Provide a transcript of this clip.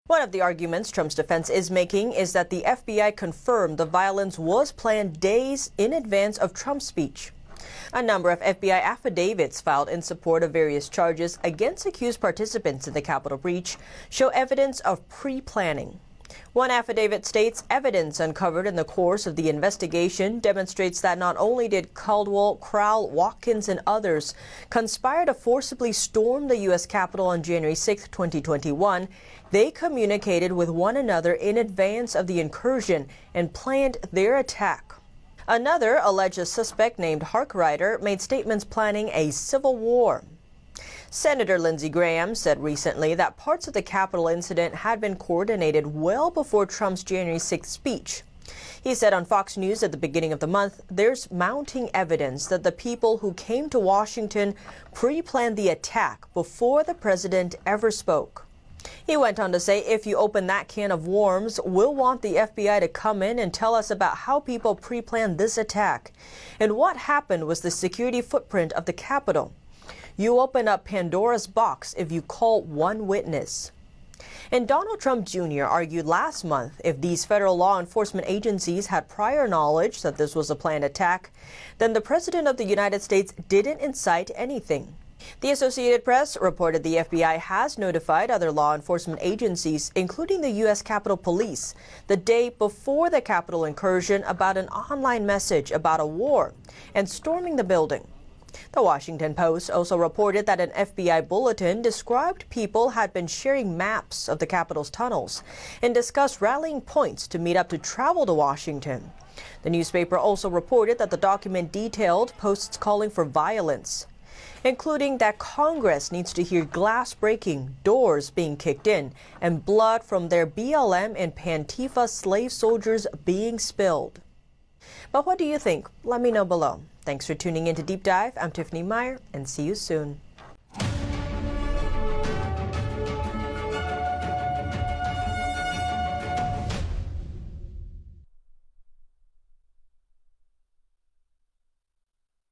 One of the arguments Trump's defense is making is that the FBI confirmed the violence was planned days in advance of Trump's speech. A number of FBI affidavits filed in support of various charges against accused participants in the Capitol breach show evidence of pre-planning. One affidavit states evidence uncovered in the course of the investigation demonstrates that not only did Caldwell, Crowell, Watkins, and others conspire to forcibly storm the U.S. Capitol on January 6, 2021, they communicated with one another in advance of the incursion and planned their attack. Another alleged suspect named Harkrider made statements planning a civil war. Senator Lindsey Graham said recently that parts of the Capitol incident had been coordinated well before Trump's January 6th speech. He said on Fox News at the beginning of the month, there's mounting evidence that the people who came to Washington pre-planned the attack before the president ever spoke. He went on to say, if you open that can of worms, we'll want the FBI to come in and tell us about how people pre-planned this attack and what happened was the security footprint of the Capitol. You open up Pandora's box if you call one witness. And Donald Trump Jr. argued last month if these federal law enforcement agencies had prior knowledge that this was a planned attack, then the President of the United States didn't incite anything. The Associated Press reported the FBI has notified other law enforcement agencies, including the U.S. Capitol Police, the day before the Capitol incursion about an online message about a war and storming the building. The Washington Post also reported that an FBI bulletin described people had been sharing maps of the Capitol's tunnels and discussed rallying points to meet up to travel to Washington. The newspaper also reported that the document detailed posts calling for violence, including that Congress needs to hear glass breaking, doors being kicked in, and blood from their BLM and Pantifa slave soldiers being spilled. But what do you think? Let me know below. Thanks for tuning in to Deep Dive. I'm Tiffany Meyer, and see you soon.